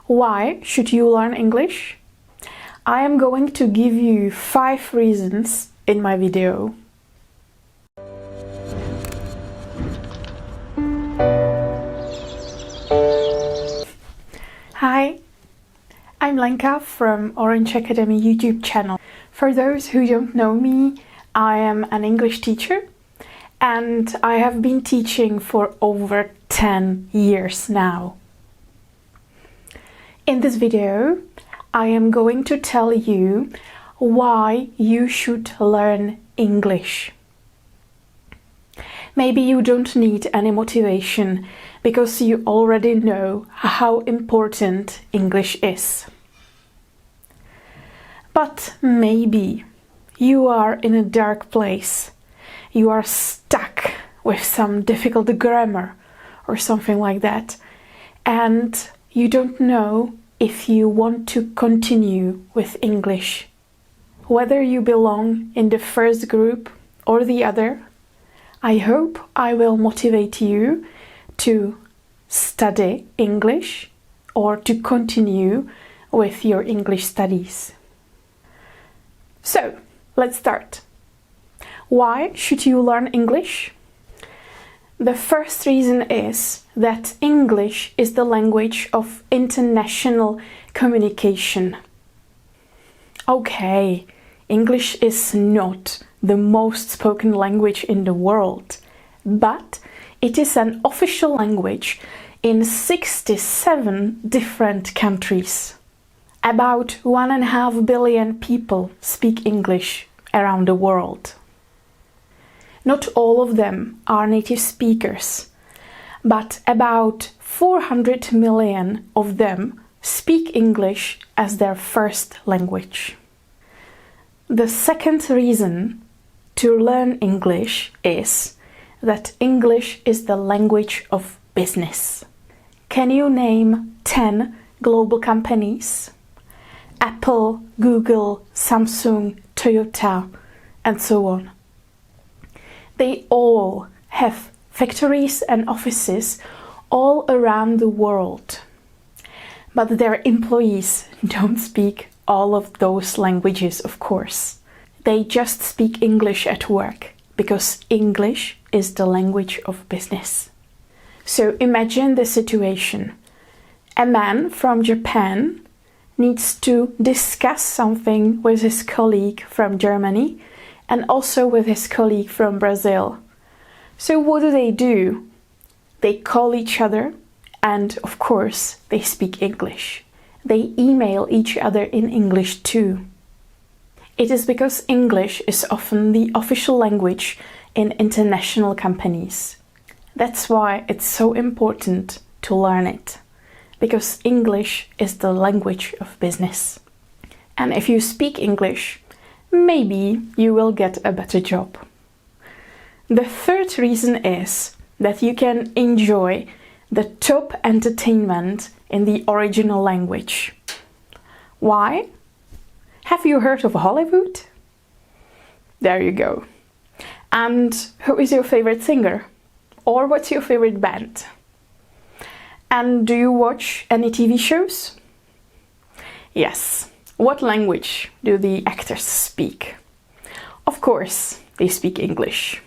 Why should you learn English? I am going to give you 5 reasons in my video. Hi, I'm Lenka from Orange Academy YouTube channel. For those who don't know me, I am an English teacher and I have been teaching for over 10 years now. In this video, I am going to tell you why you should learn English. Maybe you don't need any motivation because you already know how important English is. But maybe you are in a dark place. You are stuck with some difficult grammar or something like that, and you don't know if you want to continue with English. Whether you belong in the first group or the other, I hope I will motivate you to study English or to continue with your English studies. So, let's start. Why should you learn English? The first reason is that English is the language of international communication. Okay, English is not the most spoken language in the world, but it is an official language in 67 different countries. About 1.5 billion people speak English around the world. Not all of them are native speakers, but about 400 million of them speak English as their first language. The second reason to learn English is that English is the language of business. Can you name 10 global companies? Apple, Google, Samsung, Toyota, and so on. They all have factories and offices all around the world. But their employees don't speak all of those languages, of course. They just speak English at work, because English is the language of business. So imagine the situation. A man from Japan needs to discuss something with his colleague from Germany and also with his colleague from Brazil. So what do? They call each other and, of course, they speak English. They email each other in English too. It is because English is often the official language in international companies. That's why it's so important to learn it, because English is the language of business. And if you speak English, maybe you will get a better job. The third reason is that you can enjoy the top entertainment in the original language. Why? Have you heard of Hollywood? There you go. And who is your favorite singer? Or what's your favorite band? And do you watch any TV shows? Yes. What language do the actors speak? Of course, they speak English.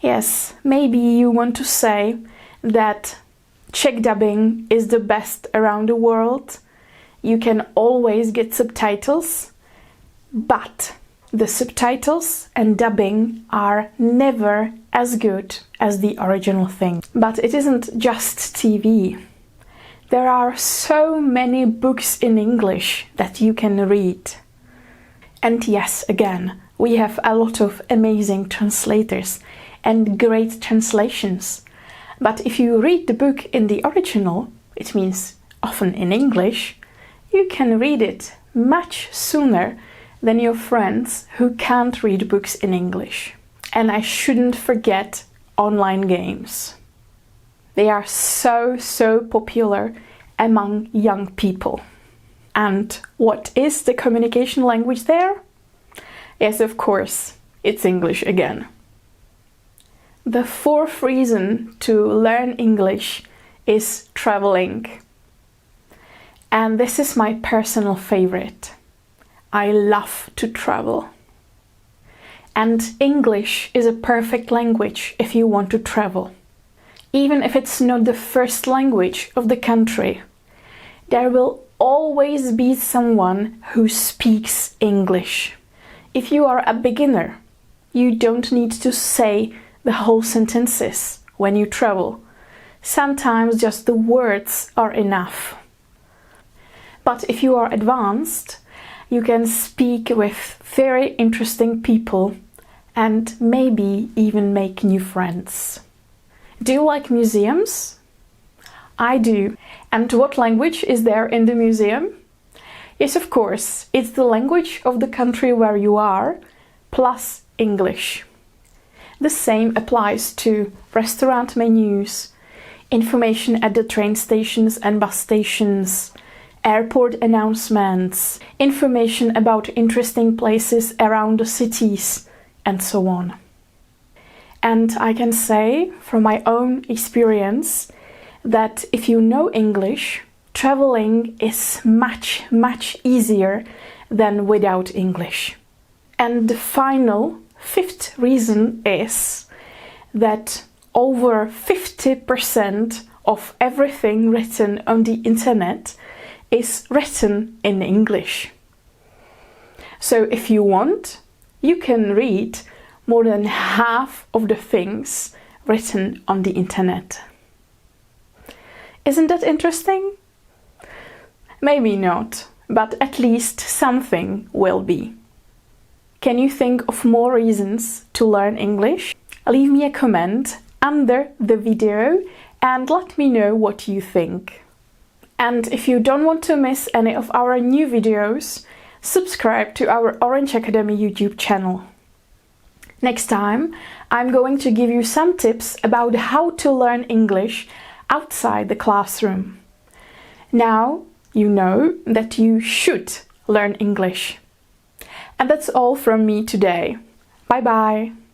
Yes, maybe you want to say that Czech dubbing is the best around the world. You can always get subtitles, but the subtitles and dubbing are never as good as the original thing. But it isn't just TV. There are so many books in English that you can read. And yes, again, we have a lot of amazing translators and great translations. But if you read the book in the original, it means often in English, you can read it much sooner than your friends who can't read books in English. And I shouldn't forget online games. They are so popular among young people. And what is the communication language there? Yes, of course, it's English again. The fourth reason to learn English is traveling. And And this is my personal favorite. I love to travel. And English is a perfect language if you want to travel. Even if it's not the first language of the country, there will always be someone who speaks English. If you are a beginner, you don't need to say the whole sentences when you travel. Sometimes just the words are enough. But if you are advanced, you can speak with very interesting people and maybe even make new friends. Do you like museums? I do. And what language is there in the museum? Yes, of course, it's the language of the country where you are, plus English. The same applies to restaurant menus, information at the train stations and bus stations, airport announcements, information about interesting places around the cities, and so on. And I can say from my own experience that if you know English, traveling is much, much easier than without English. And the final, fifth reason is that over 50% of everything written on the internet is written in English. So if you want, you can read more than half of the things written on the internet. Isn't that interesting? Maybe not, but at least something will be. Can you think of more reasons to learn English? Leave me a comment under the video and let me know what you think. And if you don't want to miss any of our new videos, subscribe to our Orange Academy YouTube channel. Next time, I'm going to give you some tips about how to learn English outside the classroom. Now you know that you should learn English. And that's all from me today. Bye bye!